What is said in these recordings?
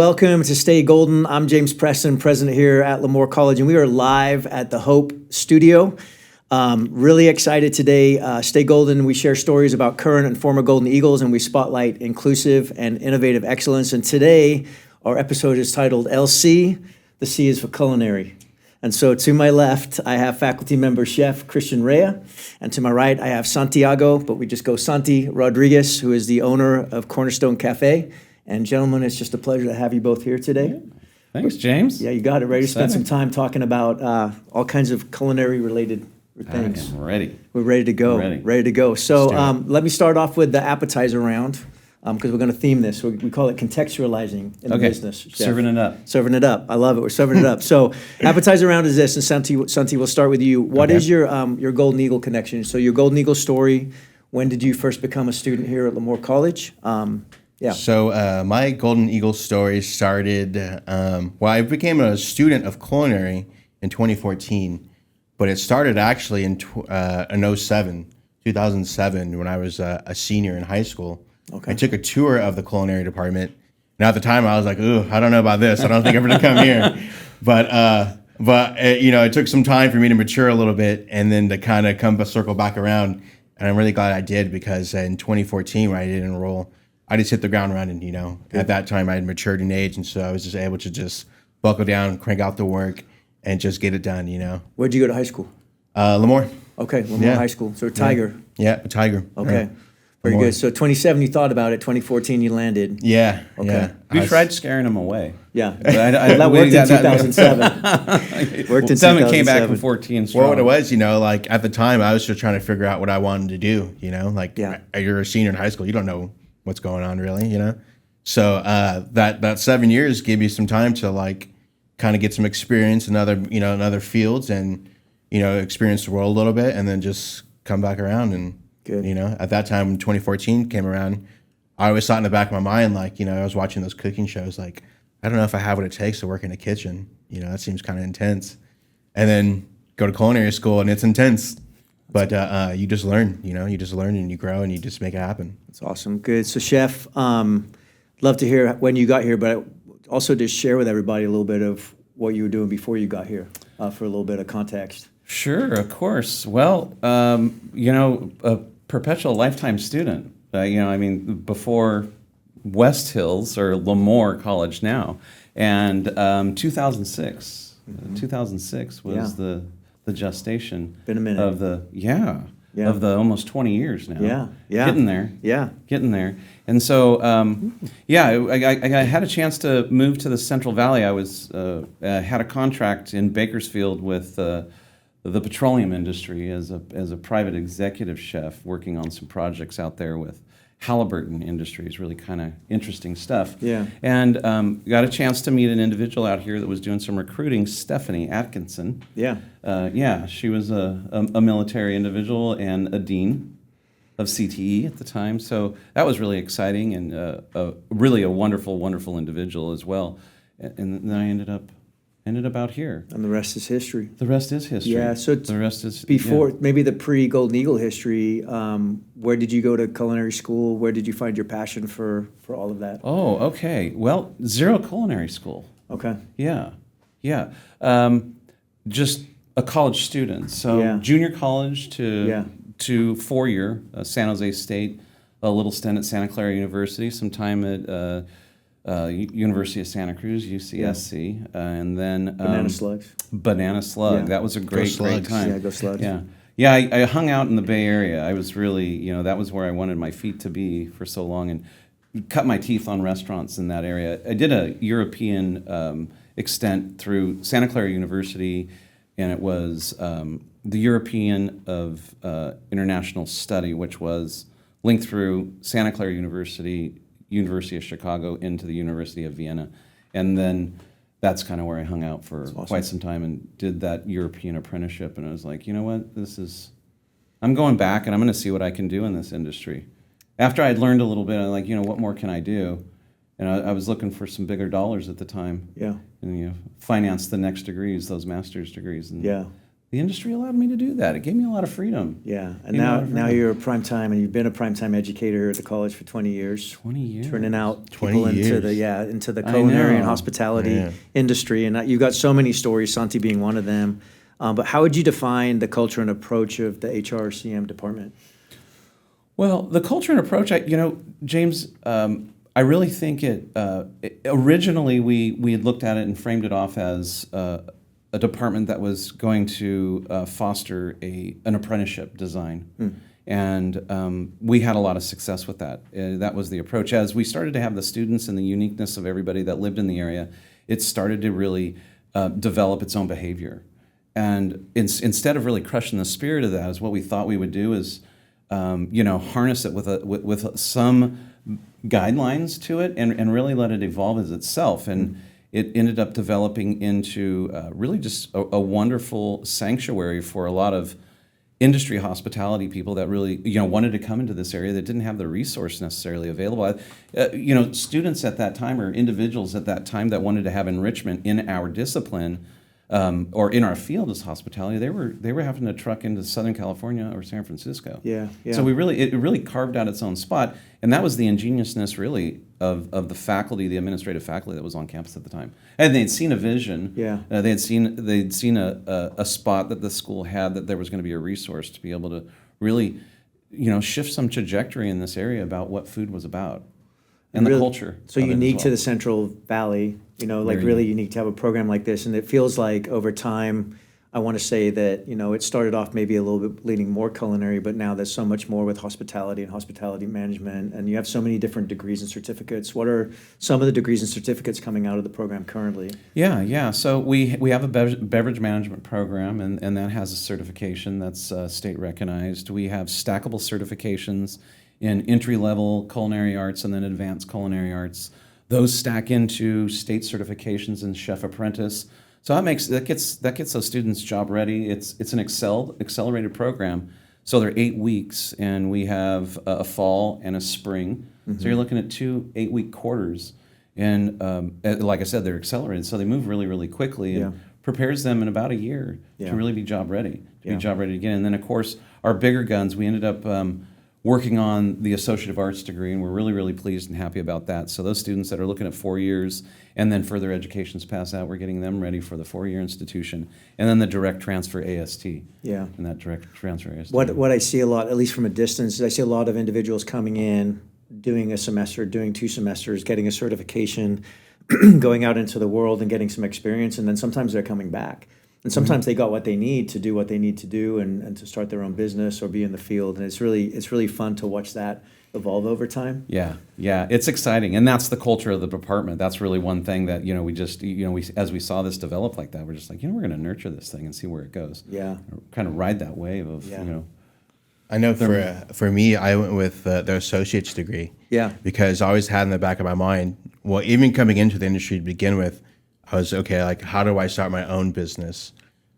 welcome to Stay Golden. I'm James Preston, president here at Lemoore College, and we are live at the Hope Studio. Really excited today. Stay Golden, we share stories about current and former Golden Eagles, and we spotlight inclusive and innovative excellence. And today, our episode is titled LC, the C is for Culinary. And so to my left, I have faculty member chef Christian Raia, and to my right, I have Santiago, but we just go Santi Rodriguez, who is the owner of Cornerstone Cafe. And gentlemen, it's just a pleasure to have you both here today. Thanks, James. Yeah, you got it. Ready to spend some time talking about all kinds of culinary-related things. I am ready. We're ready to go. Ready to go. So let me start off with the appetizer round, because we're going to theme this. We call it contextualizing in the business. Chef. Serving it up. Serving it up. I love it. We're serving it up. So appetizer round is this, and Santi, we'll start with you. What is your Golden Eagle connection? So your Golden Eagle story. When did you first become a student here at Lemoore College? Yeah. So my Golden Eagle story started, I became a student of Culinary in 2014, but it started actually in 2007, when I was a senior in high school. Okay. I took a tour of the culinary department, and at the time I was like, "Ooh, I don't know about this. I don't think I'm going to come here." But it took some time for me to mature a little bit, and then to kind of circle back around. And I'm really glad I did, because in 2014, when I did enroll, I just hit the ground running. At that time I had matured in age, and so I was just able to just buckle down, crank out the work, and just get it done. Where'd you go to high school? Lemoore. Okay, Lemoore High School. So Tiger. Yeah, Tiger. Okay. Very good. So 2007 you thought about it, 2014 you landed. Yeah. Okay. Yeah. We tried scaring him away. Yeah. That worked in 2007. Worked in 2007. Came back in 14 strong. Well, what it was, at the time I was just trying to figure out what I wanted to do, You're a senior in high school, you don't know what's going on really, So that 7 years gave me some time to kind of get some experience in other fields and, experience the world a little bit, and then just come back around. And good. At that time when 2014 came around, I always thought in the back of my mind, I was watching those cooking shows, I don't know if I have what it takes to work in a kitchen. That seems kind of intense. And then go to culinary school, and it's intense. But you just learn, you just learn and you grow and you just make it happen. That's awesome. Good. So, Chef, love to hear when you got here, but also just share with everybody a little bit of what you were doing before you got here for a little bit of context. Sure, of course. Well, a perpetual lifetime student. Before West Hills, or Lemoore College now, and 2006. 2006 was the gestation. Been a minute. Of the of the almost 20 years now. Yeah. Getting there. And so I had a chance to move to the Central Valley. I was had a contract in Bakersfield with the petroleum industry as a private executive chef, working on some projects out there with Halliburton Industries, really kind of interesting stuff. Yeah. And got a chance to meet an individual out here that was doing some recruiting, Stephanie Atkinson. Yeah. She was a military individual and a dean of CTE at the time. So that was really exciting, and really a wonderful, wonderful individual as well. And then I ended up out here. And the rest is history. The rest is history. Yeah, so the rest is before maybe the pre-Golden Eagle history. Where did you go to culinary school? Where did you find your passion for all of that? Oh, okay. Well, Zero Culinary School. Okay. Yeah. Just a college student. So junior college to 4-year, San Jose State, a little stint at Santa Clara University, some time at University of Santa Cruz, UCSC, and then Banana Slugs. Yeah. That was a great time. Yeah, go Slugs. Yeah. I hung out in the Bay Area. I was really, that was where I wanted my feet to be for so long, and cut my teeth on restaurants in that area. I did a European extent through Santa Clara University, and it was the European of International Study, which was linked through Santa Clara University, University of Chicago, into the University of Vienna. And then that's kind of where I hung out for quite some time and did that European apprenticeship. And I was like, you know what, I'm going back and I'm going to see what I can do in this industry. After I'd learned a little bit, I'm like, what more can I do? And I was looking for some bigger dollars at the time. Yeah. And finance the next degrees, those master's degrees. And the industry allowed me to do that. It gave me a lot of freedom. Yeah, and now you're a primetime, and you've been a primetime educator at the college for 20 years. 20 years. Turning out 20 people into years. the culinary and know. hospitality industry, and you've got so many stories, Santi being one of them. But how would you define the culture and approach of the HRCM department? Well, the culture and approach, James, I really think originally we had looked at it and framed it off as a department that was going to foster an apprenticeship design. And we had a lot of success with that. That was the approach. As we started to have the students and the uniqueness of everybody that lived in the area, it started to really develop its own behavior. And instead of really crushing the spirit of that, is what we thought we would do is, harness it with some guidelines to it and really let it evolve as itself. And it ended up developing into really just a wonderful sanctuary for a lot of industry hospitality people that really wanted to come into this area that didn't have the resource necessarily available. Students at that time or individuals at that time that wanted to have enrichment in our discipline or in our field as hospitality, they were having to truck into Southern California or San Francisco. Yeah. So it really carved out its own spot, and that was the ingeniousness really of the faculty, the administrative faculty that was on campus at the time, and they'd seen a vision. Yeah. They'd seen a spot that the school had, that there was going to be a resource to be able to really, shift some trajectory in this area about what food was about. And the culture. So unique to the Central Valley, really unique to have a program like this. And it feels like over time, I want to say that, it started off maybe a little bit leaning more culinary, but now there's so much more with hospitality and hospitality management. And you have so many different degrees and certificates. What are some of the degrees and certificates coming out of the program currently? Yeah. So we have a beverage management program, and that has a certification that's state recognized. We have stackable certifications in entry-level culinary arts and then advanced culinary arts. Those stack into state certifications in chef apprentice. So that gets those students job ready. It's an accelerated program. So they're 8 weeks, and we have a fall and a spring. So you're looking at 2 8-week quarters. And like I said, they're accelerated, so they move really, really quickly and prepares them in about a year to really be job ready, again. And then, of course, our bigger guns, we ended up working on the Associate of Arts degree, and we're really, really pleased and happy about that. So those students that are looking at 4 years and then further educations pass out, we're getting them ready for the 4-year institution. And then the direct transfer AST. Yeah. And that direct transfer AST. What I see a lot, at least from a distance, is I see a lot of individuals coming in, doing a semester, doing 2 semesters, getting a certification, going out into the world and getting some experience, and then sometimes they're coming back. And sometimes they got what they need to do what they need to do and to start their own business or be in the field. And it's really fun to watch that evolve over time. Yeah, it's exciting, and that's the culture of the department. That's really one thing that we as we saw this develop like that, we're just like, we're going to nurture this thing and see where it goes. Yeah, kind of ride that wave of I know for me, I went with the associate's degree. Yeah, because I always had in the back of my mind, well, even coming into the industry to begin with, I was okay. Like, how do I start my own business?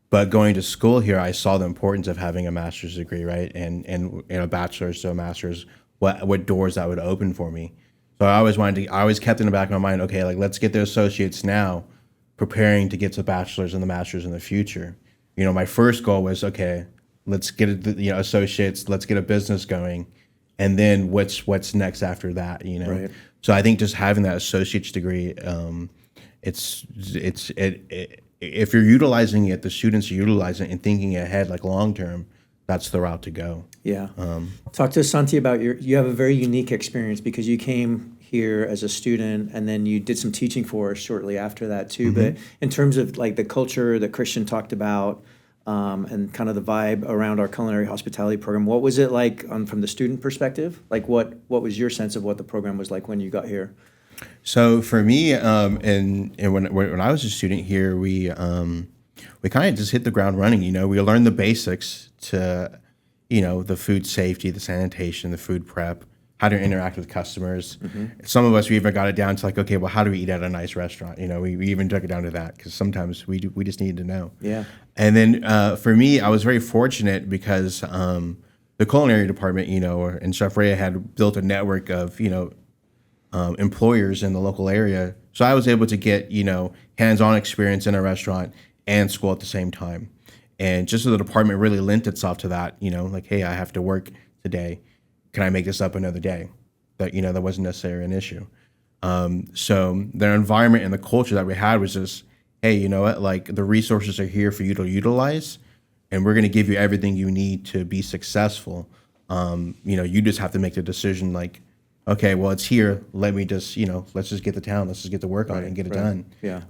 But going to school here, I saw the importance of having a master's degree, right, and a bachelor's to a master's. What doors that would open for me. So I always kept in the back of my mind, okay, like, let's get the associates now, preparing to get to bachelor's and the master's in the future. My first goal was, okay, let's get associates, let's get a business going, and then what's next after that, Right. So I think just having that associate's degree, if you're utilizing it, the students are utilizing it and thinking ahead, like long term, that's the route to go. Yeah. Talk to us, Santi, about you have a very unique experience because you came here as a student and then you did some teaching for us shortly after that too. But in terms of like the culture that Christian talked about and kind of the vibe around our culinary hospitality program, what was it like from the student perspective? Like what was your sense of what the program was like when you got here? So for me, and when I was a student here, we kind of just hit the ground running. We learned the basics to, the food safety, the sanitation, the food prep, how to interact with customers. Some of us, we even got it down to like, okay, well, how do we eat at a nice restaurant? We even took it down to that because sometimes we just needed to know. Yeah. And then for me, I was very fortunate because the culinary department, and Chef Raia had built a network of, employers in the local area. So I was able to get, hands-on experience in a restaurant and school at the same time. And just so the department really lent itself to that, like, hey, I have to work today. Can I make this up another day? That wasn't necessarily an issue. So the environment and the culture that we had was just, hey, you know what? Like, the resources are here for you to utilize, and we're going to give you everything you need to be successful. You just have to make the decision, like, okay, well, it's here. Let me just, let's just get let's just get to work on it and get it done. Yeah.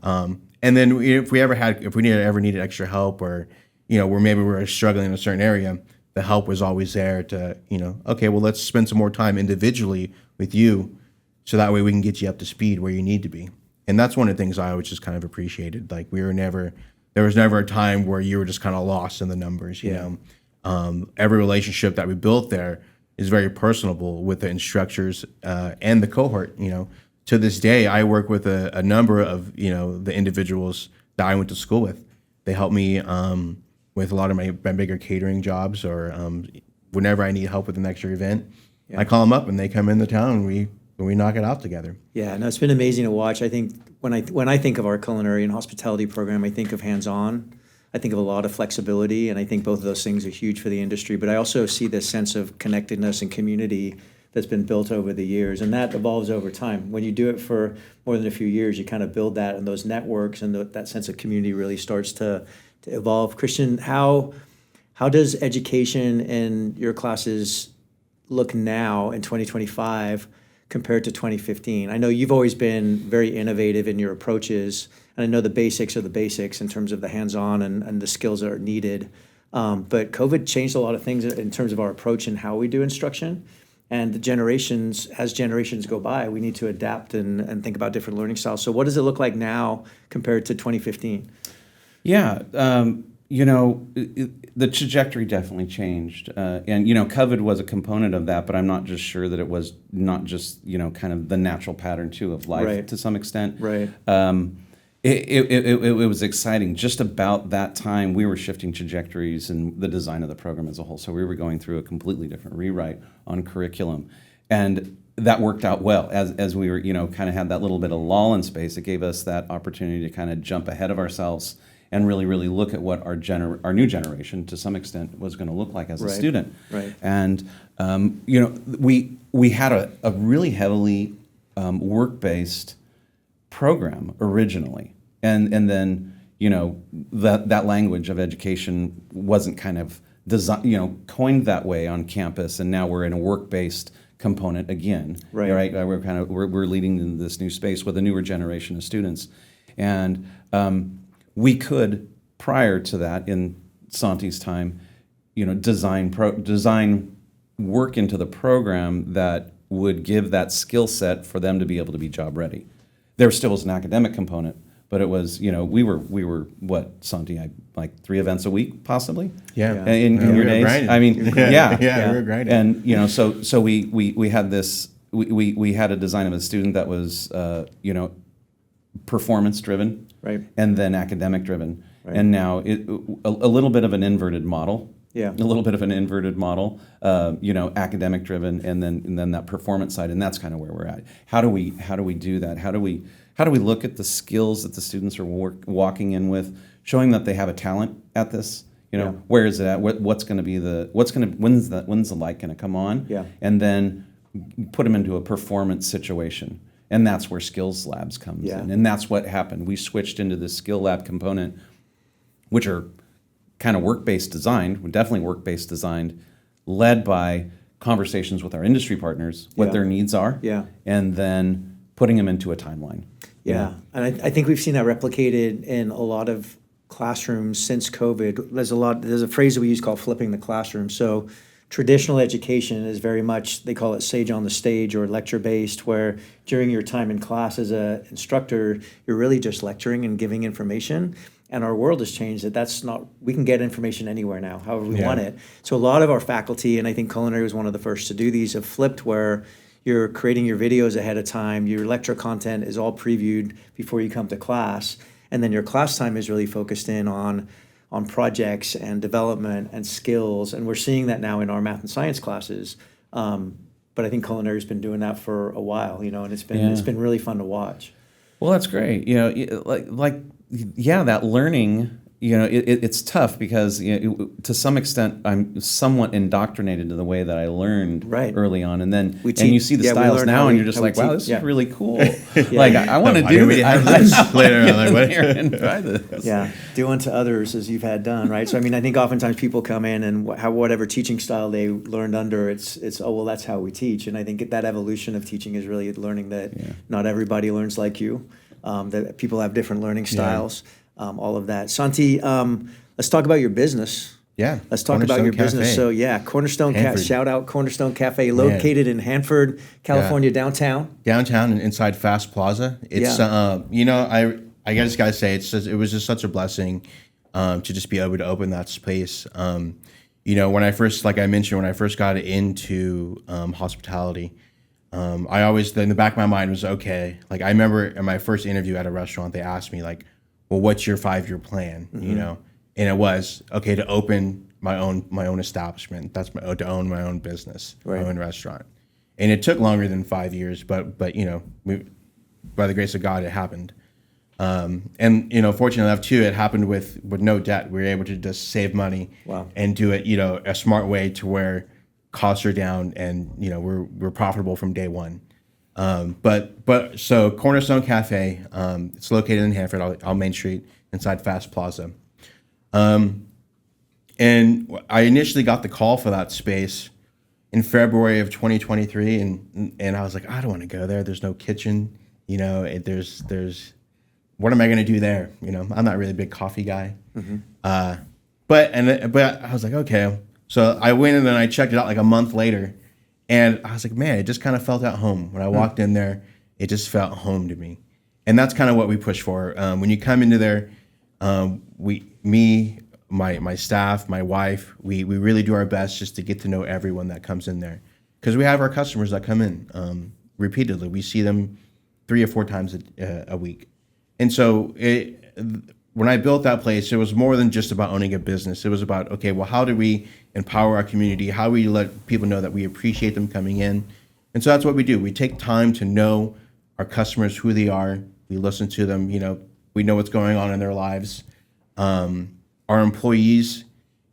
And then if we ever needed extra help, or, where maybe we were struggling in a certain area, the help was always there to, okay, well, let's spend some more time individually with you, so that way we can get you up to speed where you need to be. And that's one of the things I always just kind of appreciated. Like, there was never a time where you were just kind of lost in the numbers, you know. Every relationship that we built there is very personable with the instructors and the cohort, To this day, I work with a number of, the individuals that I went to school with. They help me with a lot of my bigger catering jobs, or whenever I need help with an extra event, I call them up and they come into town and we knock it out together. Yeah, no, it's been amazing to watch. I think when I think of our culinary and hospitality program, I think of hands-on. I think of a lot of flexibility, and I think both of those things are huge for the industry. But I also see this sense of connectedness and community that's been built over the years, and that evolves over time. When you do it for more than a few years, you kind of build that, and those networks and that sense of community really starts to evolve. Christian, how does education in your classes look now in 2025 compared to 2015? I know you've always been very innovative in your approaches, and I know the basics are the basics in terms of the hands-on and the skills that are needed. But COVID changed a lot of things in terms of our approach and how we do instruction. And as generations go by, we need to adapt and think about different learning styles. So what does it look like now compared to 2015? Yeah, the trajectory definitely changed. And, COVID was a component of that, but I'm not just sure that it was not just, kind of the natural pattern, too, of life to some extent. Right. It was exciting. Just about that time, we were shifting trajectories in the design of the program as a whole. So we were going through a completely different rewrite on curriculum. And that worked out well. As we were, kind of had that little bit of lull in space, it gave us that opportunity to kind of jump ahead of ourselves and really, really look at what our new generation, to some extent, was going to look like as a student. Right. And, we had a really heavily work-based program originally, and then that language of education wasn't kind of coined that way on campus, and now we're in a work-based component again. Right. We're leading in this new space with a newer generation of students, and we could, prior to that, in Santi's time, design work into the program that would give that skill set for them to be able to be job ready. There still was an academic component, but it was, we were what, Santi, like 3 events a week, possibly? Yeah. In your days? Grinding. I mean, yeah. We were grinding. And, so we had this, we had a design of a student that was, performance driven, Right. and then academic driven. Right. And now a little bit of an inverted model. Yeah. A little bit of an inverted model, academic driven, and then that performance side, and that's kind of where we're at. How do we do that? How do we look at the skills that the students are walking in with, showing that they have a talent at this? Where is it at? When's the light going to come on? Yeah. And then put them into a performance situation. And that's where skills labs comes in. And that's what happened. We switched into the skill lab component, which are kind of work-based designed, definitely work-based designed, led by conversations with our industry partners, what their needs are, and then putting them into a timeline. Yeah, and I think we've seen that replicated in a lot of classrooms since COVID. There's a phrase that we use called flipping the classroom. So traditional education is very much, they call it sage on the stage or lecture-based, where during your time in class as an instructor, you're really just lecturing and giving information. And our world has changed we can get information anywhere now, however we want it. So a lot of our faculty, and I think Culinary was one of the first to do these, have flipped where you're creating your videos ahead of time, your lecture content is all previewed before you come to class, and then your class time is really focused in on projects and development and skills, and we're seeing that now in our math and science classes. But I think Culinary has been doing that for a while, and it's been really fun to watch. Well, that's great. That learning, it's tough because to some extent I'm somewhat indoctrinated to the way that I learned early on, and then and you see the styles now, and you're just like, wow, this is really cool. Like I want to do this later on. Like, and try this. Yeah, do unto others as you've had done, right? So I mean, I think oftentimes people come in and whatever teaching style they learned under, it's oh well, that's how we teach, and I think that evolution of teaching is really learning that not everybody learns like you, that people have different learning styles. All of that. Santi, let's talk about your business. Yeah. Let's talk about your business. So Cornerstone Cafe, shout out Cornerstone Cafe, located in Hanford, California, downtown. Downtown and inside Fast Plaza. It's, I just got to say, it was just such a blessing to just be able to open that space. When I first, like I mentioned, when I first got into hospitality, I always, in the back of my mind was, okay, like I remember in my first interview at a restaurant, they asked me like, well, what's your 5-year plan? And it was okay to open my own establishment. That's to own my own business, my own restaurant. And it took longer than 5 years, but by the grace of God, it happened. And fortunately enough too, it happened with no debt. We were able to just save money and do it, a smart way to where costs are down and we're profitable from day one. So Cornerstone Cafe, it's located in Hanford on Main Street inside Fast Plaza. And I initially got the call for that space in February of 2023. And I was like, I don't want to go there. There's no kitchen, there's, what am I going to do there? I'm not really a big coffee guy. But I was like, okay. So I went in and I checked it out like a month later. And I was like, man, it just kind of felt at home. When I walked in there, it just felt home to me. And that's kind of what we push for. When you come into there, my staff, my wife, we really do our best just to get to know everyone that comes in there. Because we have our customers that come in repeatedly. We see them 3 or 4 times a week. And so when I built that place, it was more than just about owning a business. It was about, okay, well, how do we empower our community? How do we let people know that we appreciate them coming in? And so that's what we do. We take time to know our customers, who they are. We listen to them. We know what's going on in their lives. Our employees,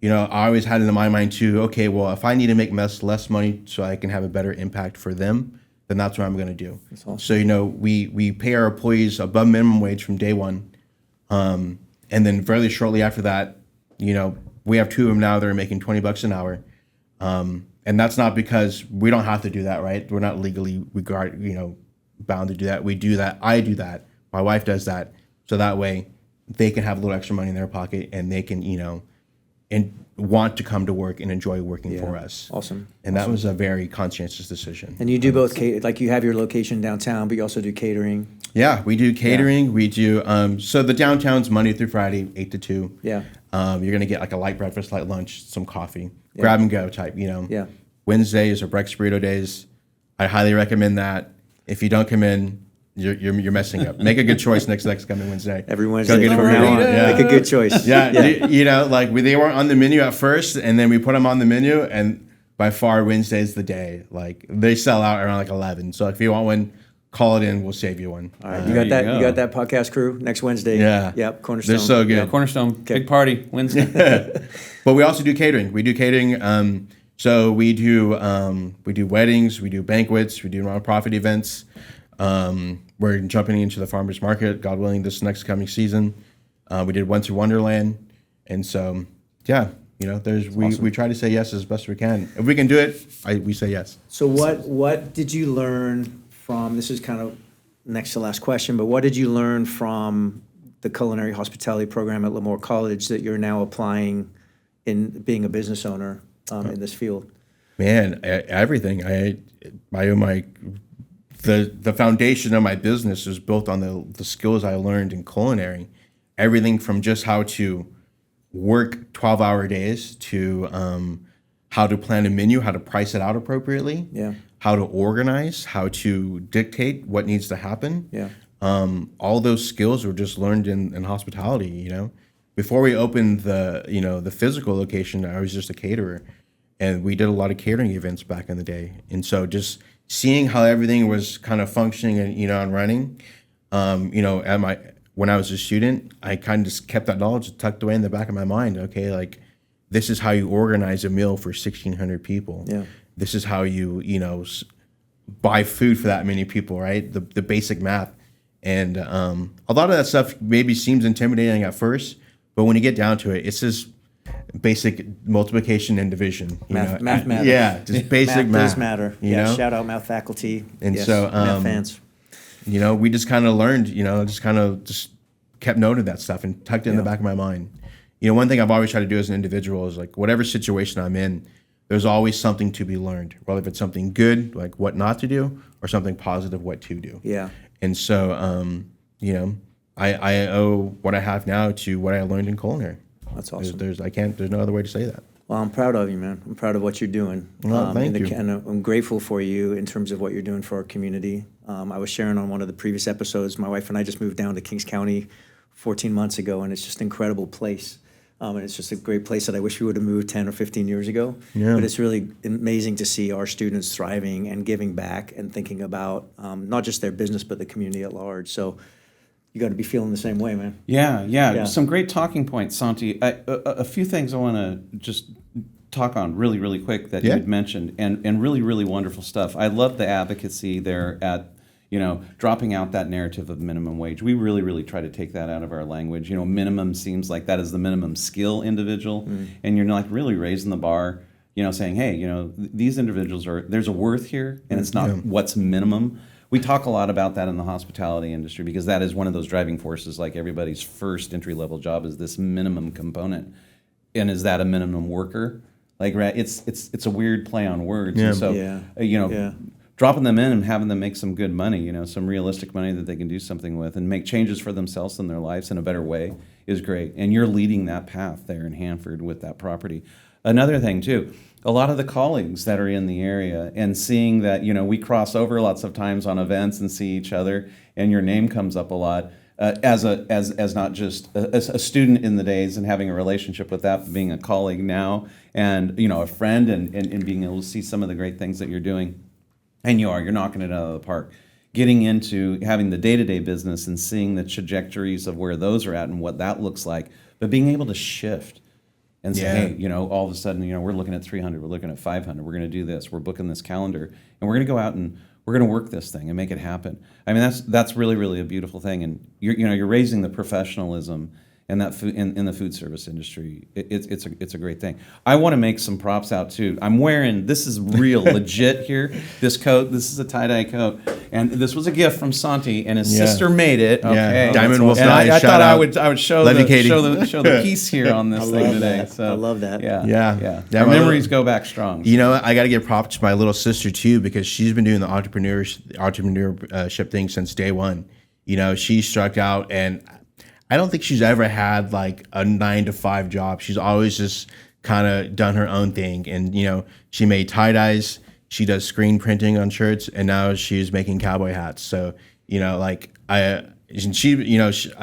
I always had it in my mind too, okay, well, if I need to make less money so I can have a better impact for them, then that's what I'm going to do. That's awesome. So, we pay our employees above minimum wage from day one. And then fairly shortly after that, we have 2 of them now that are making $20 an hour. And that's not because we don't have to do that, right? We're not legally bound to do that. We do that. I do that. My wife does that. So that way they can have a little extra money in their pocket and they can, and want to come to work and enjoy working for us. Awesome. And that was a very conscientious decision. And you do both, like you have your location downtown, but you also do catering. Yeah, we do catering. Yeah. We do, so the downtown's Monday through Friday, 8 to 2. Yeah. You're going to get like a light breakfast, light lunch, some coffee, grab and go type, Yeah. Wednesdays are breakfast burrito days. I highly recommend that. If you don't come in, you're messing up. Make a good choice next coming Wednesday. Every Wednesday from now on. Yeah. Make a good choice. Yeah. They weren't on the menu at first, and then we put them on the menu, and by far Wednesday's the day. Like they sell out around like 11. So if you want one, call it in. We'll save you one. All right. You got that? You got that podcast crew next Wednesday? Yeah. Yep. Cornerstone. They're so good. Yeah, Cornerstone. Big party Wednesday. But we also do catering. We do catering. So we do weddings, we do banquets, we do nonprofit events. We're jumping into the farmers market, God willing, this next coming season. We did Winter Wonderland, and so we try to say yes as best we can. If we can do it, we say yes. So what did you learn from? This is kind of next to last question, but what did you learn from the culinary hospitality program at Lemoore College that you're now applying in being a business owner in this field? Man, everything. The foundation of my business is built on the skills I learned in culinary. Everything from just how to work 12-hour days to how to plan a menu, how to price it out appropriately, how to organize, how to dictate what needs to happen. All those skills were just learned in hospitality. Before we opened the physical location, I was just a caterer, and we did a lot of catering events back in the day. And so just seeing how everything was kind of functioning and and running, when I was a student, I kind of just kept that knowledge tucked away in the back of my mind. Okay, like this is how you organize a meal for 1,600 people. Yeah. This is how you buy food for that many people, right? The basic math. And a lot of that stuff maybe seems intimidating at first, but when you get down to it, it's just basic multiplication and division. Math matters. Yeah, just basic math. Does matter. You know? Shout out math faculty. And yes, so, math fans. We just kind of learned, just kept note of that stuff and tucked it in the back of my mind. One thing I've always tried to do as an individual is like whatever situation I'm in, there's always something to be learned, whether if it's something good, like what not to do, or something positive, what to do. Yeah. And so, I owe what I have now to what I learned in culinary. That's awesome. There's no other way to say that. Well, I'm proud of you, man. I'm proud of what you're doing. Well, thank you. And I'm grateful for you in terms of what you're doing for our community. I was sharing on one of the previous episodes, my wife and I just moved down to Kings County 14 months ago, and it's just an incredible place. And it's just a great place that I wish we would have moved 10 or 15 years ago. Yeah. But it's really amazing to see our students thriving and giving back and thinking about not just their business, but the community at large. So you got to be feeling the same way, man. Yeah. Some great talking points, Santi. A few things I want to just talk on really, really quick that you had mentioned, and really, really wonderful stuff. I love the advocacy there at dropping out that narrative of minimum wage. We really, really try to take that out of our language. Minimum seems like that is the minimum skill individual, and you're like really raising the bar, saying, hey, these individuals there's a worth here, and it's not what's minimum. We talk a lot about that in the hospitality industry because that is one of those driving forces. Like everybody's first entry-level job is this minimum component, and is that a minimum worker? Like, right? It's a weird play on words, and so dropping them in and having them make some good money, some realistic money that they can do something with and make changes for themselves and their lives in a better way is great. And you're leading that path there in Hanford with that property. Another thing too, a lot of the colleagues that are in the area and seeing that, we cross over lots of times on events and see each other and your name comes up a lot as not just a student in the days and having a relationship with that, being a colleague now and, a friend and being able to see some of the great things that you're doing. And you're knocking it out of the park. Getting into having the day-to-day business and seeing the trajectories of where those are at and what that looks like, but being able to shift and say, hey, all of a sudden, we're looking at 300, we're looking at 500, we're going to do this, we're booking this calendar, and we're going to go out and we're going to work this thing and make it happen. I mean, that's really, really a beautiful thing, and you're raising the professionalism and that food in the food service industry. It's a great thing. I want to make some props out too. I'm wearing, this is real legit here. This coat, this is a tie-dye coat, and this was a gift from Santi, and his sister made it. Okay, yeah. Diamond Wolf. And I thought I would show the piece here on this thing today. That. So I love that. Yeah. Our memories go back strong. I got to give props to my little sister too because she's been doing the entrepreneurship thing since day one. She struck out and I don't think she's ever had like a 9-to-5 job. She's always just kind of done her own thing. And, she made tie-dyes, she does screen printing on shirts, and now she's making cowboy hats. So, I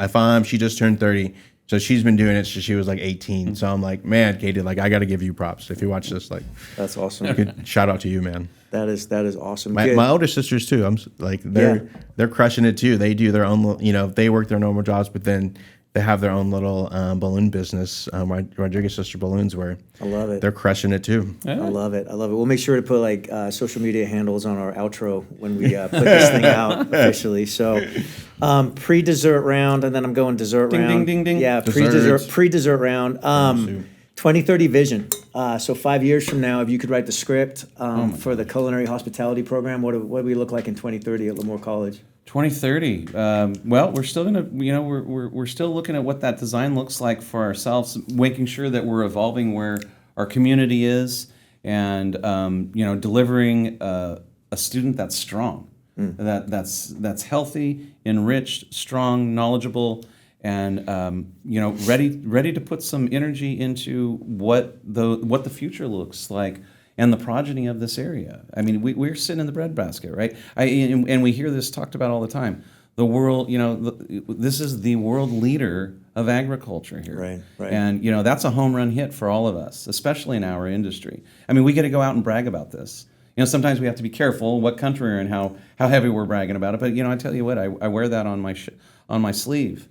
found she just turned 30. So she's been doing it since she was like 18. So I'm like, man, Katie, like I got to give you props. If you watch this, like, that's awesome. Shout out to you, man. That is awesome. My older sisters too. I'm like they're crushing it too. They do their own, they work their normal jobs, but then they have their own little balloon business. Rodriguez Sister Balloons, where I love it. They're crushing it too. Yeah. I love it. We'll make sure to put like social media handles on our outro when we put this thing out officially. So pre-dessert round, and then I'm going dessert round. Ding, ding, ding. Yeah, pre-dessert round. 2030 vision. So 5 years from now, if you could write the script for the culinary hospitality program, what do we look like in 2030 at Lemoore College? 2030. Well, we're still gonna, we're still looking at what that design looks like for ourselves, making sure that we're evolving where our community is, and delivering a student that's strong, that's healthy, enriched, strong, knowledgeable, and ready to put some energy into what the future looks like and the progeny of this area. I mean, we're sitting in the breadbasket, right? And we hear this talked about all the time. The world, this is the world leader of agriculture here. Right. And, that's a home run hit for all of us, especially in our industry. I mean, we got to go out and brag about this. sometimes we have to be careful what country we're in, how heavy we're bragging about it. But I tell you what, I wear that on my sleeve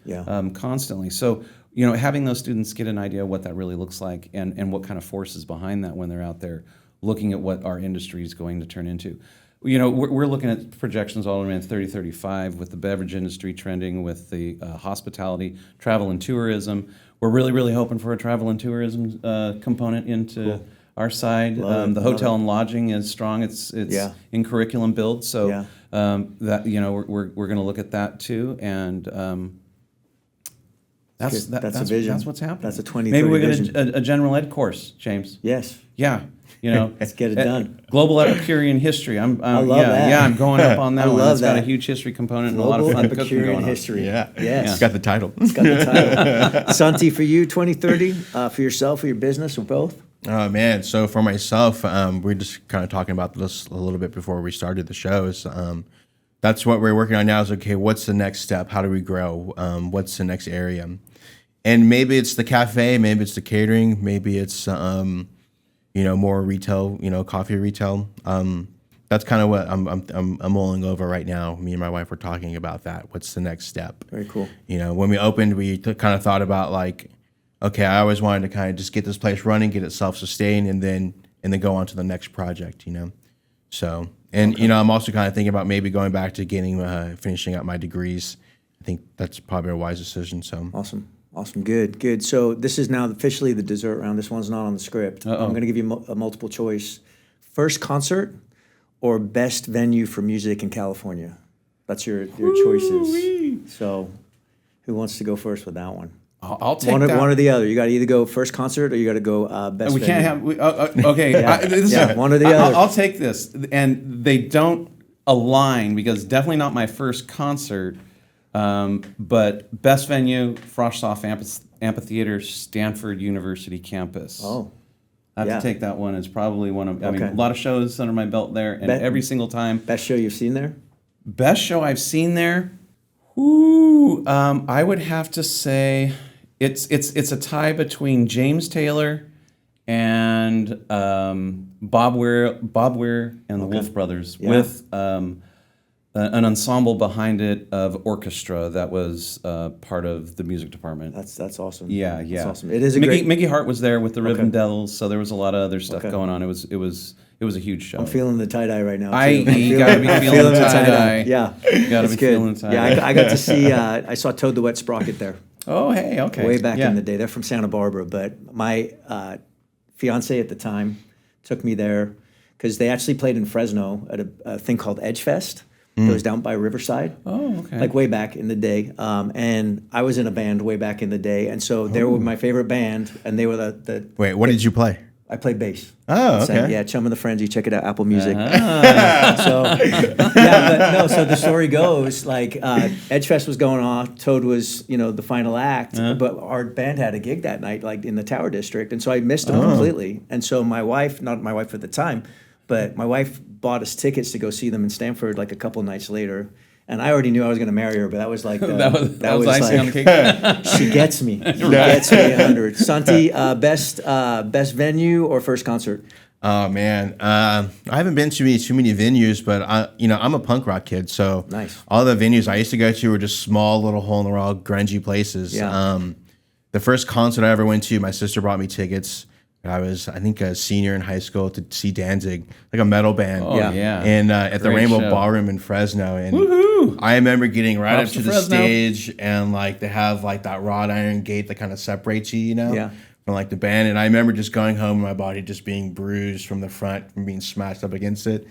constantly. So having those students get an idea of what that really looks like and what kind of force is behind that when they're out there looking at what our industry is going to turn into. We're looking at projections all around 3035 with the beverage industry trending, with the hospitality, travel and tourism. We're really, really hoping for a travel and tourism component into our side. The hotel and lodging is strong. It's in curriculum build, so that we're going to look at that too, and that's a vision. That's what's happening. That's a 2030 Maybe we're vision. going to a general ed course, James. Yes. Yeah. Let's get it done. Global Epicurean history. I love that. Yeah, I'm going up on that I one. love It's got a that. huge history component and a Global lot of fun cooking Epicurean going on. history. Yeah. Yes. It's got the title. It's got the title. Santi, for you, 2030, for yourself, for your business, or both? Oh man! So for myself, we're just kind of talking about this a little bit before we started the shows. That's what we're working on now. Is okay. What's the next step? How do we grow? What's the next area? And maybe it's the cafe. Maybe it's the catering. Maybe it's more retail. Coffee retail. That's kind of what I'm mulling over right now. Me and my wife were talking about that. What's the next step? Very cool. When we opened, we kind of thought about like, okay, I always wanted to kind of just get this place running, get it self-sustained, and then go on to the next project. So I'm also kind of thinking about maybe going back to finishing up my degrees. I think that's probably a wise decision. So Awesome. Good. So this is now officially the dessert round. This one's not on the script. I'm going to give you a multiple choice. First concert or best venue for music in California? That's your choices. So who wants to go first with that one? I'll take one that. One or the other. You got to either go first concert or you got to go best We venue. can't have. Okay. One or the other. I'll take this, and they don't align because definitely not my first concert. But best venue, Frostoff Amphitheater, Stanford University campus. Oh, I have to take that one as probably one of. I mean, a lot of shows under my belt there, and every single time. Best show you've seen there? Best show I've seen there. Ooh, I would have to say it's a tie between James Taylor and Bob Weir and the Wolf Brothers with an ensemble behind it of orchestra that was part of the music department. That's awesome. Yeah. That's awesome. It is Mickey Hart was there with the Rhythm Devils, so there was a lot of other stuff going on. It was a huge show. I'm feeling the tie-dye right now, too. You gotta be feeling the tie-dye. Yeah. You gotta be good. feeling the tie-dye. Yeah, I got to see, I saw Toad the Wet Sprocket there. Oh, hey, okay. Way back in the day. They're from Santa Barbara, but my fiance at the time took me there because they actually played in Fresno at a thing called Edge Fest. It was down by Riverside. Oh, okay. Like way back in the day. And I was in a band way back in the day. And so they were my favorite band. And they were the wait, what did you play? I played bass. Oh, okay. Yeah, Chum of the Frenzy. Check it out, Apple Music. Uh-huh. So the story goes, like, Edge Fest was going off. Toad was, the final act. But our band had a gig that night, like, in the Tower District. And so I missed them completely. And so my wife, not my wife at the time, but my wife bought us tickets to go see them in Stanford, like, a couple nights later. And I already knew I was going to marry her, but that was like that was icing on the cake. She gets me. She gets me 100. Santi, best venue or first concert? Oh man, I haven't been to too many venues, but I'm a punk rock kid, so nice. All the venues I used to go to were just small little hole in the wall, grungy places. Yeah. The first concert I ever went to, my sister brought me tickets. I was, I think, a senior in high school to see Danzig, like a metal band. Oh, yeah. And at the Great Rainbow show. Ballroom in Fresno. And Woohoo! I remember getting right Props up to to the Fresno. stage, and like they have like that wrought iron gate that kind of separates you, Yeah. from like the band. And I remember just going home and my body just being bruised from the front from being smashed up against it.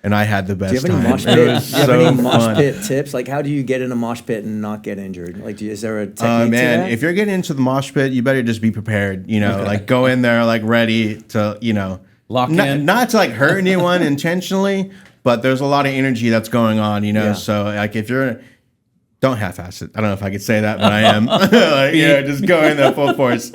And I had the best Do you have any time. mosh It pit? was Do you have so any mosh fun. pit tips? Like, how do you get in a mosh pit and not get injured? Like, is there a technique to Man, that? if you're getting into the mosh pit, you better just be prepared. Like go in there like ready to, Lock in. not to like hurt anyone intentionally, but there's a lot of energy that's going on. Yeah. So like if you're, don't half-ass it. I don't know if I could say that, but I am. Just go in there full force.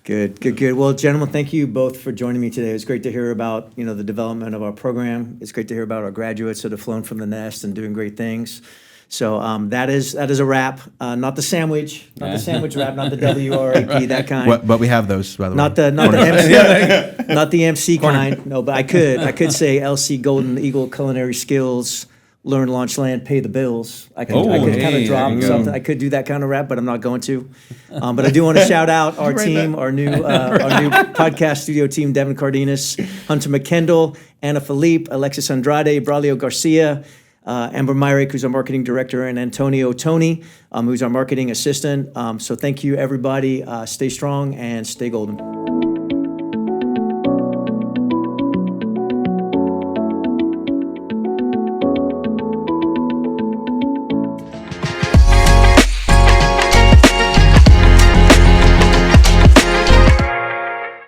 Good. Well, gentlemen, thank you both for joining me today. It was great to hear about, the development of our program. It's great to hear about our graduates that have flown from the nest and doing great things. So that is a wrap. Not the sandwich wrap, not the WRAP, that kind. But we have those, by the way. Not the MC, not the MC kind. No, but I could say LC Golden Eagle Culinary Skills, learn, launch, land, pay the bills. I could kind of drop something. I could do that kind of rap, but I'm not going to. But I do want to shout out our team, our new podcast studio team: Devin Cardenas, Hunter McKendall, Anna Philippe, Alexis Andrade, Braulio Garcia, Amber Myrick, who's our marketing director, and Antonio Tony, who's our marketing assistant. So thank you, everybody. Stay strong and stay golden.